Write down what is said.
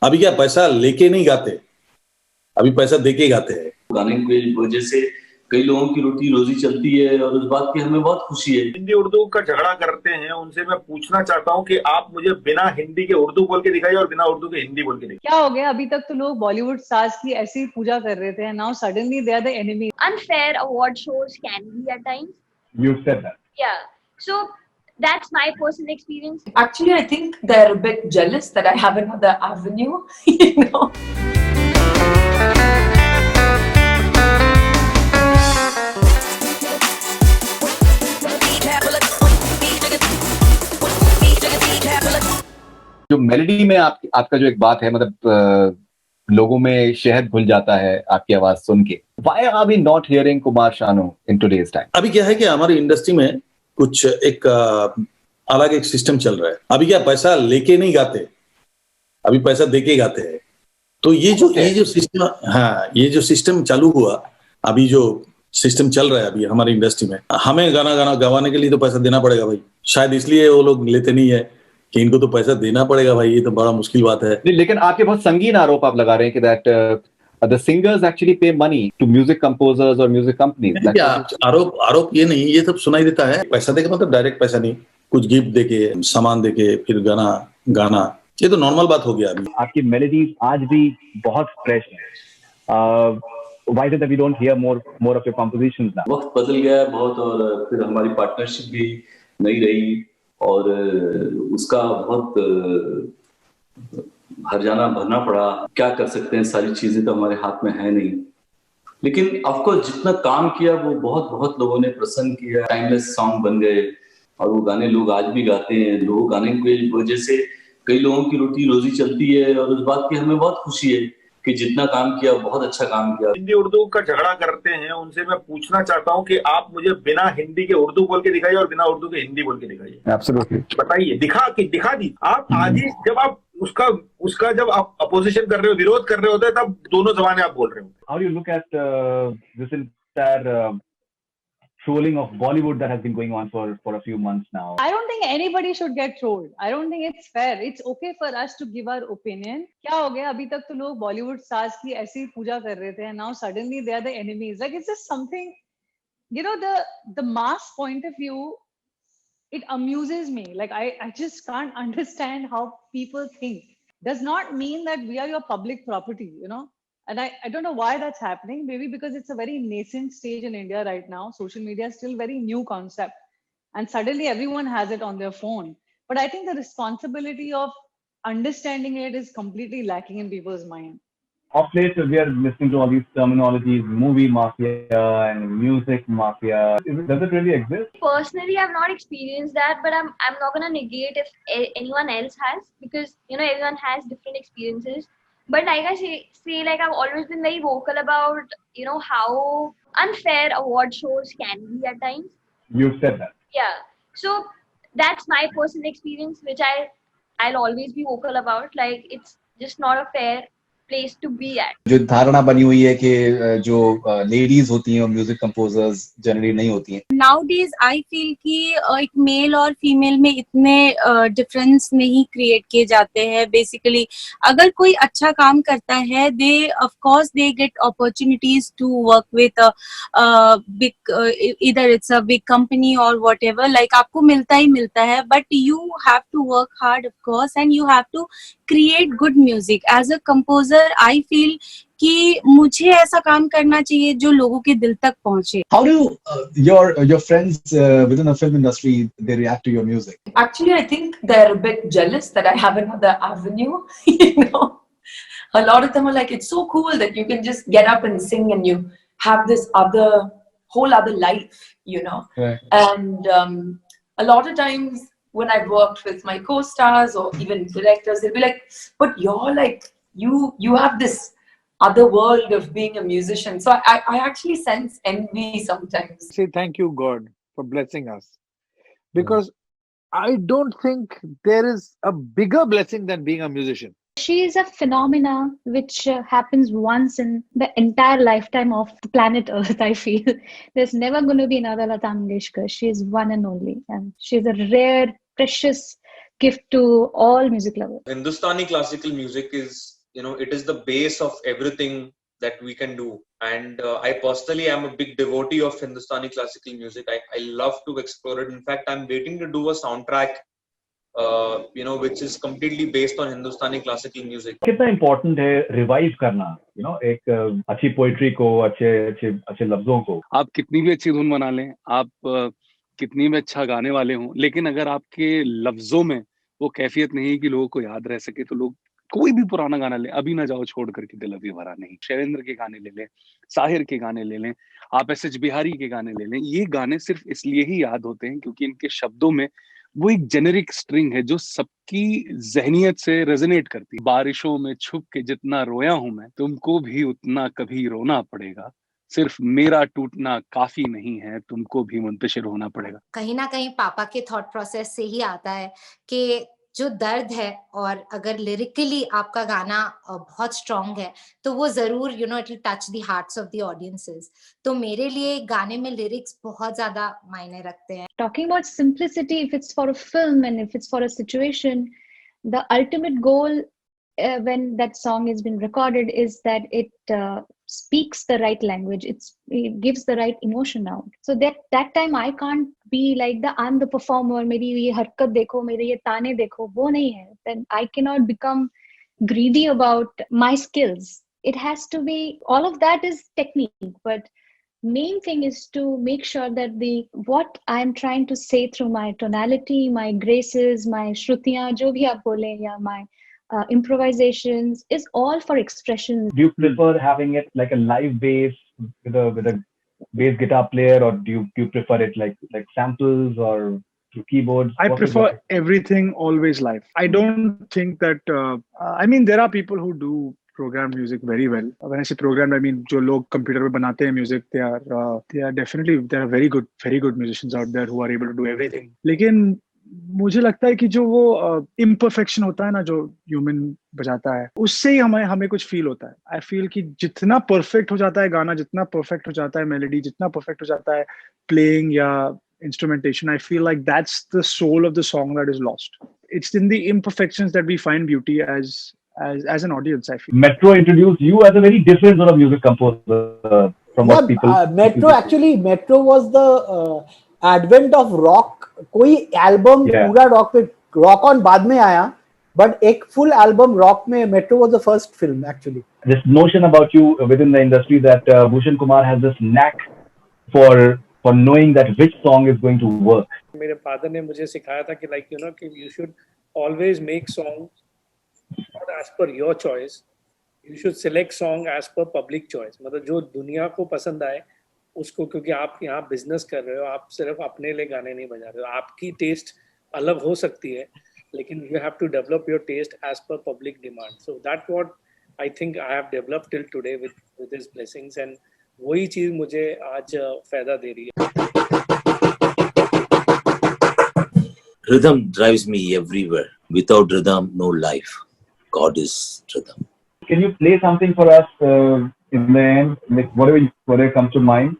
अभी क्या पैसा लेके नहीं गाते, अभी पैसा देके गाते हैं। गाने की वजह से कई लोगों की रोटी रोजी चलती है और उस बात की हमें बहुत खुशी है। हिंदी उर्दू का झगड़ा करते हैं, उनसे मैं पूछना चाहता हूं कि आप मुझे बिना हिंदी के उर्दू बोल के दिखाइए और बिना उर्दू के हिंदी बोल के दिखाइए। क्या हो गया? अभी तक तो लोग बॉलीवुड स्टार्स की ऐसी पूजा कर रहे थे, now suddenly they are the enemy. Unfair award shows can be at times. You said that. Yeah. So that's my personal experience. Actually, I think they're a bit jealous that I have another avenue, you know. जो melody में आपका जो एक बात है, मतलब लोगों में शहद घुल जाता है आपकी आवाज सुन के. Why are we not hearing Kumar Sanu in today's time? अभी क्या है कि हमारी इंडस्ट्री में कुछ एक अलग एक सिस्टम चल रहा है. अभी क्या पैसा लेके नहीं गाते, अभी पैसा देके गाते हैं. तो ये जो सिस्टम, हाँ, ये जो सिस्टम चालू हुआ, अभी जो सिस्टम चल रहा है अभी हमारी इंडस्ट्री में, हमें गाना गवाने के लिए तो पैसा देना पड़ेगा भाई. शायद इसलिए वो लोग लेते नहीं है कि इनको तो पैसा देना पड़ेगा भाई. ये तो बड़ा मुश्किल बात है. लेकिन आपके बहुत संगीन आरोप आप लगा रहे हैं कि that the singers actually pay money to music composers or music companies. आरोप ये नहीं, ये सब सुनाई देता है. पैसा देके मतलब डायरेक्ट पैसा नहीं, कुछ गिफ्ट देके, सामान देके, फिर गाना, ये तो नॉर्मल बात हो गया. अभी आपकी मेलोडीज आज भी बहुत फ्रेश है. Why is it that we don't hear more of your compositions now? वक्त बदल गया है बहुत, और फिर हमारी पार्टनरशिप भी नहीं रही और उसका बहुत हर्जाना भरना पड़ा. क्या कर सकते हैं, सारी चीजें तो हमारे हाथ में है नहीं. लेकिन ऑफकोर्स जितना काम किया वो बहुत लोगों ने पसंद किया. टाइमलेस सॉन्ग बन गए और वो गाने लोग आज भी गाते हैं. लोग गाने की वजह से कई लोगों की रोटी रोजी चलती है और उस बात की हमें बहुत खुशी है कि जितना काम किया, बहुत अच्छा काम किया. हिंदी उर्दू का झगड़ा करते हैं, उनसे मैं पूछना चाहता हूं कि आप मुझे बिना हिंदी के उर्दू बोल के दिखाइए और बिना उर्दू के हिंदी बोल के दिखाइए. Absolutely. बताइए, दिखा दी आप. आज ही जब आप उसका जब आप अपोजिशन कर रहे हो, विरोध कर रहे होते हैं, तब दोनों जबानें आप बोल रहे हो. How do you look at this entire trolling of Bollywood that has been going on for a few months now? I don't think anybody should get trolled. I don't think it's fair. It's okay for us to give our opinion. क्या हो गया? अभी तक तो लोग Bollywood stars की ऐसी पूजा कर रहे थे, now suddenly they are the enemies. Like, it's just something, you know, the mass point of view, it amuses me. Like, I just can't understand how people think. Does not mean that we are your public property, you know. And I don't know why that's happening. Maybe because it's a very nascent stage in India right now. Social media is still very new concept. And suddenly everyone has it on their phone. But I think the responsibility of understanding it is completely lacking in people's mind. Of late, we are listening to all these terminologies, movie mafia and music mafia. Does it really exist? Personally, I've not experienced that, but I'm not gonna negate if anyone else has, because you know everyone has different experiences. But like I say, like I've always been very vocal about, you know, how unfair award shows can be at times. You said that. Yeah. So that's my personal experience, which I'll always be vocal about. Like, it's just not a fair place to be at. जो धारणा बनी हुई है कि जो ladies होती हैं और म्यूजिक कंपोजर्स जनरली नहीं होती हैं. Nowadays I feel कि एक मेल और फीमेल में इतने डिफरेंस नहीं क्रिएट किए जाते हैं. बेसिकली अगर कोई अच्छा काम करता है, they of course they get opportunities to work with big, इधर इट्स अ बिग कंपनी और व्हाटएवर. लाइक आपको मिलता ही मिलता है, but you have to work hard of course and you have to create good music. As a composer, I feel कि मुझे ऐसा काम करना चाहिए जो लोगों के दिल तक पहुंचे. How do your friends within the film industry, they react to your music? Actually, I think they're a bit jealous that I have another avenue. You know, a lot of them are like, it's so cool that you can just get up and sing and you have this whole other life, you know. Right. And a lot of times when I've worked with my co-stars or even directors, they'll be like, but you're like, you have this other world of being a musician. So I actually sense envy sometimes. Say thank you, God, for blessing us. Because I don't think there is a bigger blessing than being a musician. She is a phenomena which happens once in the entire lifetime of the planet Earth, I feel. There's never going to be another Lata Mangeshkar. She is one and only. And she's a rare, precious gift to all music lovers. Hindustani classical music is, it is the base of everything that we can do. And I personally am a big devotee of Hindustani classical music. I love to explore it. In fact, I'm waiting to do a soundtrack, which is completely based on Hindustani classical music. कितना important है revive करना, एक अच्छी poetry को, अच्छे लफ्जों को. आप कितनी भी अच्छी धुन बना लें, आप कितनी भी अच्छा गाने वाले हों, लेकिन अगर आपके लफ्जों में वो कैफियत नहीं कि लोगों को याद रह सके, तो लोग कोई भी पुराना गाना ले, अभी ना जाओ छोड़ करके दिल अभी भरा नहीं, शैलेंद्र के गाने ले लें, साहिर के गाने ले लें, आप एस.एच. बिहारी के गाने ले लें, ये गाने सिर्फ इसलिए ही याद होते हैं क्योंकि इनके शब्दों में वो एक जेनेरिक स्ट्रिंग है जो सबकी जहनियत से रेजोनेट करती है. बारिशों में छुप के जितना रोया हूं मैं, तुमको भी उतना कभी रोना पड़ेगा, सिर्फ मेरा टूटना काफी नहीं है, तुमको भी मुंतशिर होना पड़ेगा. कहीं ना कहीं पापा के थॉट प्रोसेस से ही आता है कि जो दर्द है, और अगर लिरिकली आपका गाना बहुत स्ट्रॉन्ग है तो वो जरूर it will touch the hearts of the audiences. तो मेरे लिए गाने में लिरिक्स बहुत ज्यादा मायने रखते हैं. Talking about simplicity, if it's for a film and if it's for a situation, the ultimate goal when that song has been recorded is that it speaks the right language, it gives the right emotion out. So that time I can't be like I'm the performer, मेरी ये हरकत देखो, मेरे ये ताने देखो, वो नहीं है. Then I cannot become greedy about my skills. It has to be, all of that is technique, but main thing is to make sure that what I'm trying to say through my tonality, my graces, my shrutiyan, jo bhi aap bole, ya my improvisations is all for expression. Do you prefer having it like a live bass with a bass guitar player, or do you prefer it like samples or through keyboards? I prefer everything always live. I don't think that there are people who do program music very well. When I say program, I mean जो लोग computer पे बनाते हैं music, they are definitely, there are very good musicians out there who are able to do everything. लेकिन मुझे लगता है कि जो वो imperfection होता है ना, जो human बजाता है, उससे ही हमें कुछ feel होता है. I feel कि जितना perfect हो जाता है गाना, जितना perfect हो जाता है melody, जितना perfect हो जाता है playing या instrumentation, I feel like that's the soul of the song that is lost. It's in the imperfections that we find beauty as an audience, I feel. Metro introduced you as a very different sort of music composer from what people. Metro was the advent of rock. कोई album पूरा rock पे, rock on बाद में आया, but एक full album rock में Metro was the first film actually. This notion about you within the industry that Bhushan Kumar has this knack for knowing that which song is going to work. मेरे father ने मुझे सिखाया था कि कि you should always make songs not as per your choice, you should select song as per public choice. मतलब जो दुनिया को पसंद आए उसको, क्योंकि आप यहाँ बिजनेस कर रहे हो, आप सिर्फ अपने लिए गाने नहीं बजा रहे हो. आपकी टेस्ट अलग हो सकती है, लेकिन you have to develop your taste as per public demand. So that's what I think I have developed till today with his blessings, and वही चीज मुझे आज फायदा दे रही है. Rhythm drives me everywhere. Without rhythm, no life. God is rhythm. Can you play something for us in the end, like whatever comes to mind?